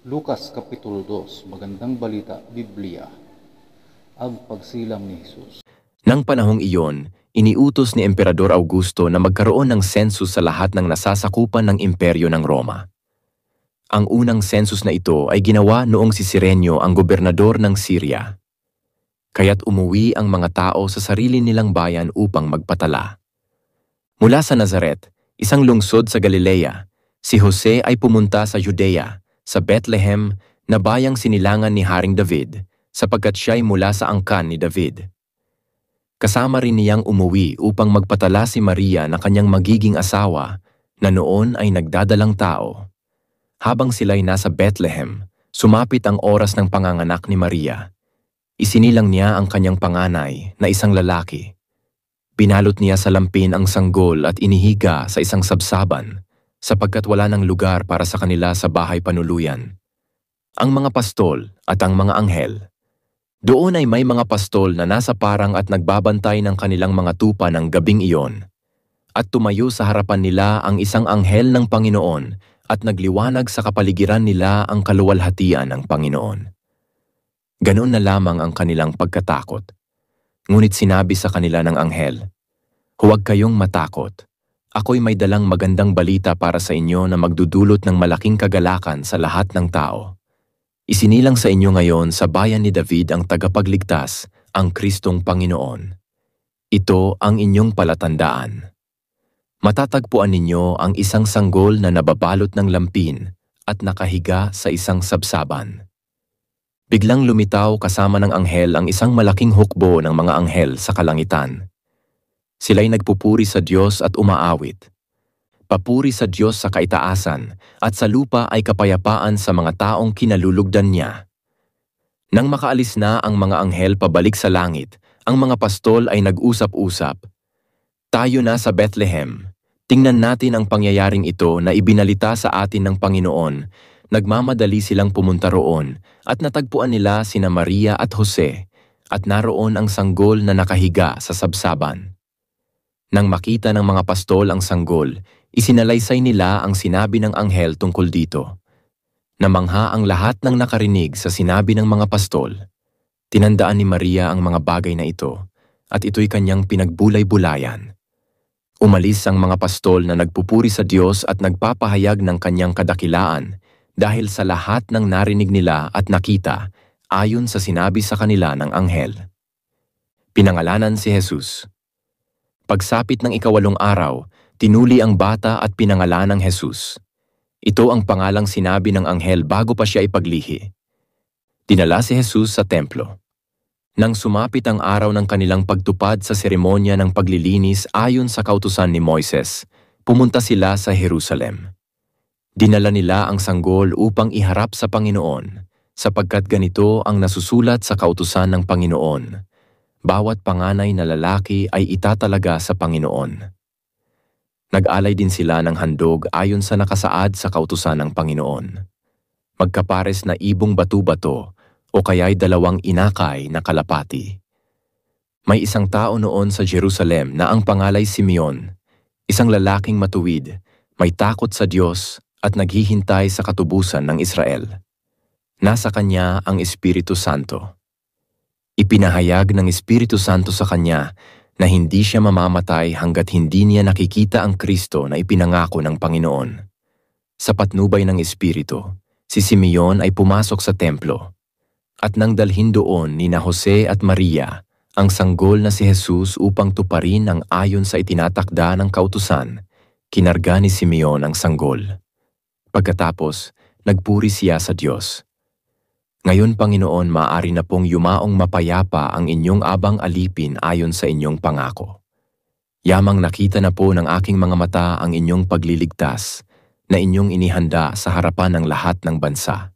Lukas Kapitulo 2, Magandang Balita, Biblia, ang pagsilang ni Jesus. Nang panahong iyon, iniutos ni Emperador Augusto na magkaroon ng census sa lahat ng nasasakupan ng imperyo ng Roma. Ang unang census na ito ay ginawa noong si Cirenio ang gobernador ng Syria. Kaya't umuwi ang mga tao sa sarili nilang bayan upang magpatala. Mula sa Nazaret, isang lungsod sa Galilea, si Jose ay pumunta sa Judea, sa Bethlehem, na bayang sinilangan ni Haring David, sapagkat siya'y mula sa angkan ni David. Kasama rin niyang umuwi upang magpatala si Maria na kanyang magiging asawa, na noon ay nagdadalang tao. Habang sila'y nasa Bethlehem, sumapit ang oras ng panganganak ni Maria. Isinilang niya ang kanyang panganay na isang lalaki. Binalot niya sa lampin ang sanggol at inihiga sa isang sabsaban, sapagkat wala ng lugar para sa kanila sa bahay panuluyan. Ang mga pastol at ang mga anghel. Doon ay may mga pastol na nasa parang at nagbabantay ng kanilang mga tupa ng gabing iyon. At tumayo sa harapan nila ang isang anghel ng Panginoon at nagliwanag sa kapaligiran nila ang kaluwalhatian ng Panginoon. Ganoon na lamang ang kanilang pagkatakot. Ngunit sinabi sa kanila ng anghel, "Huwag kayong matakot. Ako'y may dalang magandang balita para sa inyo na magdudulot ng malaking kagalakan sa lahat ng tao. Isinilang sa inyo ngayon sa bayan ni David ang tagapagligtas, ang Kristong Panginoon. Ito ang inyong palatandaan. Matatagpuan ninyo ang isang sanggol na nababalot ng lampin at nakahiga sa isang sabsaban." Biglang lumitaw kasama ng anghel ang isang malaking hukbo ng mga anghel sa kalangitan. Sila'y nagpupuri sa Diyos at umaawit. Papuri sa Diyos sa kaitaasan at sa lupa ay kapayapaan sa mga taong kinalulugdan niya. Nang makaalis na ang mga anghel pabalik sa langit, ang mga pastol ay nag-usap-usap. "Tayo na sa Bethlehem. Tingnan natin ang pangyayaring ito na ibinalita sa atin ng Panginoon." Nagmamadali silang pumunta roon at natagpuan nila sina Maria at Jose at naroon ang sanggol na nakahiga sa sabsaban. Nang makita ng mga pastol ang sanggol, isinalaysay nila ang sinabi ng anghel tungkol dito. Namangha ang lahat ng nakarinig sa sinabi ng mga pastol. Tinandaan ni Maria ang mga bagay na ito at ito'y kanyang pinagbulay-bulayan. Umalis ang mga pastol na nagpupuri sa Diyos at nagpapahayag ng kanyang kadakilaan dahil sa lahat ng narinig nila at nakita ayon sa sinabi sa kanila ng anghel. Pinangalanan si Jesus. Pagsapit ng 8 araw, tinuli ang bata at pinangalan ng Jesus. Ito ang pangalang sinabi ng anghel bago pa siya ipaglihi. Dinala si Jesus sa templo. Nang sumapit ang araw ng kanilang pagtupad sa seremonya ng paglilinis ayon sa kautusan ni Moises, pumunta sila sa Jerusalem. Dinala nila ang sanggol upang iharap sa Panginoon, sapagkat ganito ang nasusulat sa kautusan ng Panginoon. Bawat panganay na lalaki ay itatalaga sa Panginoon. Nag-alay din sila ng handog ayon sa nakasaad sa kautusan ng Panginoon. Magkapares na ibong batu-bato o kaya'y 2 inakay na kalapati. May isang tao noon sa Jerusalem na ang pangalay Simeon, isang lalaking matuwid, may takot sa Diyos at naghihintay sa katubusan ng Israel. Nasa kanya ang Espiritu Santo. Ipinahayag ng Espiritu Santo sa kanya na hindi siya mamamatay hanggat hindi niya nakikita ang Kristo na ipinangako ng Panginoon. Sa patnubay ng Espiritu, si Simeon ay pumasok sa templo. At nang dalhin doon nina Jose at Maria ang sanggol na si Jesus upang tuparin ang ayon sa itinatakda ng kautusan, kinarga ni Simeon ang sanggol. Pagkatapos, nagpuri siya sa Diyos. "Ngayon, Panginoon, maaari na pong yumaong mapayapa ang inyong abang alipin ayon sa inyong pangako. Yamang nakita na po ng aking mga mata ang inyong pagliligtas na inyong inihanda sa harapan ng lahat ng bansa.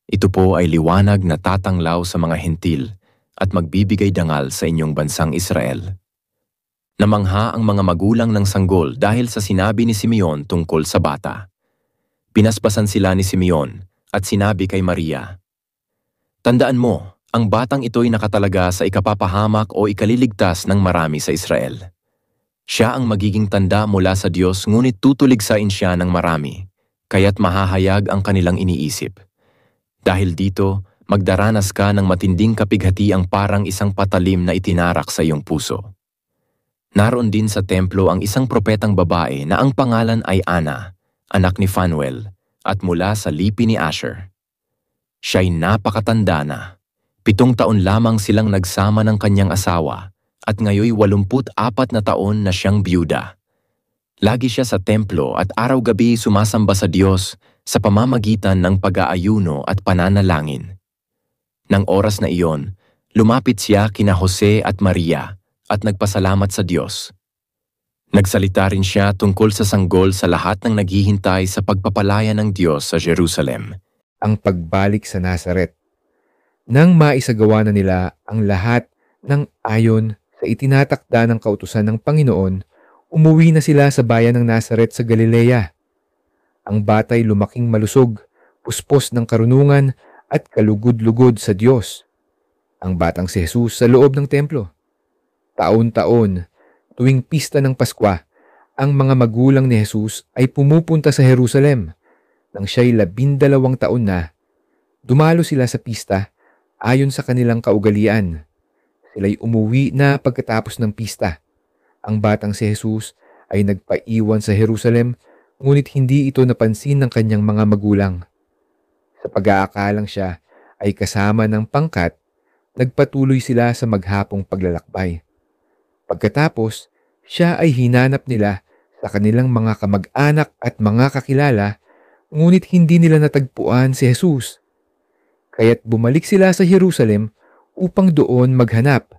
Ito po ay liwanag na tatanglaw sa mga hentil at magbibigay dangal sa inyong bansang Israel." Namangha ang mga magulang ng sanggol dahil sa sinabi ni Simeon tungkol sa bata. Pinaspasan sila ni Simeon at sinabi kay Maria, "Tandaan mo, ang batang ito'y nakatalaga sa ikapapahamak o ikaliligtas ng marami sa Israel. Siya ang magiging tanda mula sa Diyos ngunit tutuligsain siya ng marami, kaya't mahahayag ang kanilang iniisip. Dahil dito, magdaranas ka ng matinding kapighatiang parang isang patalim na itinarak sa iyong puso. Naroon din sa templo ang isang propetang babae na ang pangalan ay Ana, anak ni Phanuel, at mula sa lipi ni Asher. Siya'y napakatanda na. 7 taon lamang silang nagsama ng kanyang asawa at ngayoy 84 na taon na siyang biyuda. Lagi siya sa templo at araw-gabi sumasamba sa Diyos sa pamamagitan ng pag-aayuno at pananalangin. Nang oras na iyon, lumapit siya kina Jose at Maria at nagpasalamat sa Diyos. Nagsalita rin siya tungkol sa sanggol sa lahat ng naghihintay sa pagpapalaya ng Diyos sa Jerusalem. Ang pagbalik sa Nazaret. Nang maisagawa na nila ang lahat ng ayon sa itinatakda ng kautusan ng Panginoon, umuwi na sila sa bayan ng Nazaret sa Galilea. Ang batay lumaking malusog, puspos ng karunungan at kalugod-lugod sa Diyos. Ang batang si Jesus sa loob ng templo. Taon-taon, tuwing pista ng Paskwa, ang mga magulang ni Jesus ay pumupunta sa Jerusalem. Nang siya'y 12 taon na, dumalo sila sa pista ayon sa kanilang kaugalian. Sila'y umuwi na pagkatapos ng pista. Ang batang si Jesus ay nagpaiwan sa Jerusalem, ngunit hindi ito napansin ng kanyang mga magulang. Sa pag-aakalang siya ay kasama ng pangkat, nagpatuloy sila sa maghapong paglalakbay. Pagkatapos, siya ay hinanap nila sa kanilang mga kamag-anak at mga kakilala, ngunit hindi nila natagpuan si Jesus. Kaya't bumalik sila sa Jerusalem upang doon maghanap.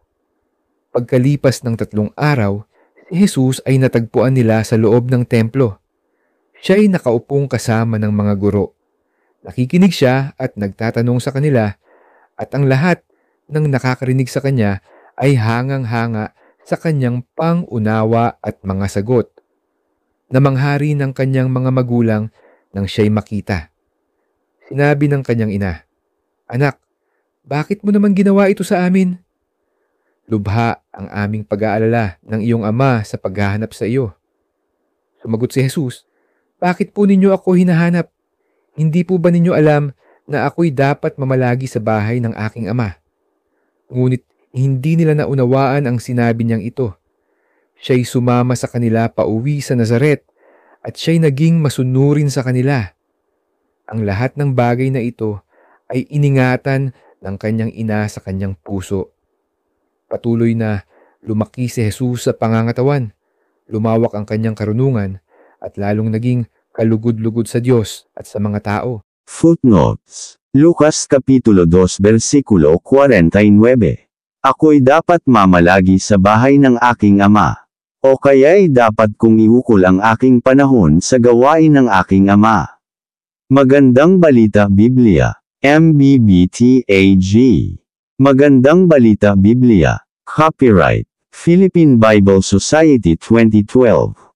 Pagkalipas ng 3 araw, si Jesus ay natagpuan nila sa loob ng templo. Siya ay nakaupong kasama ng mga guro. Nakikinig siya at nagtatanong sa kanila, at ang lahat ng nakakarinig sa kanya ay hangang-hanga sa kanyang pangunawa at mga sagot. Namanghari ng kanyang mga magulang nang siya'y makita. Sinabi ng kanyang ina, "Anak, bakit mo naman ginawa ito sa amin? Lubha ang aming pag-aalala ng iyong ama sa paghahanap sa iyo." Sumagot si Jesus, "Bakit po ninyo ako hinahanap? Hindi po ba ninyo alam na ako'y dapat mamalagi sa bahay ng aking ama?" Ngunit hindi nila naunawaan ang sinabi niyang ito. Siya'y sumama sa kanila pauwi sa Nazaret at siya'y naging masunurin sa kanila. Ang lahat ng bagay na ito ay iningatan ng kanyang ina sa kanyang puso. Patuloy na lumaki si Jesus sa pangangatawan, lumawak ang kanyang karunungan, at lalong naging kalugod-lugod sa Diyos at sa mga tao. Footnotes. Lucas Kapitulo 2 versikulo 49. Ako'y dapat mamalagi sa bahay ng aking ama, o kaya'y dapat kong iukol ang aking panahon sa gawain ng aking ama. Magandang Balita Biblia, MBBTAG. Magandang Balita Biblia. Copyright Philippine Bible Society 2012.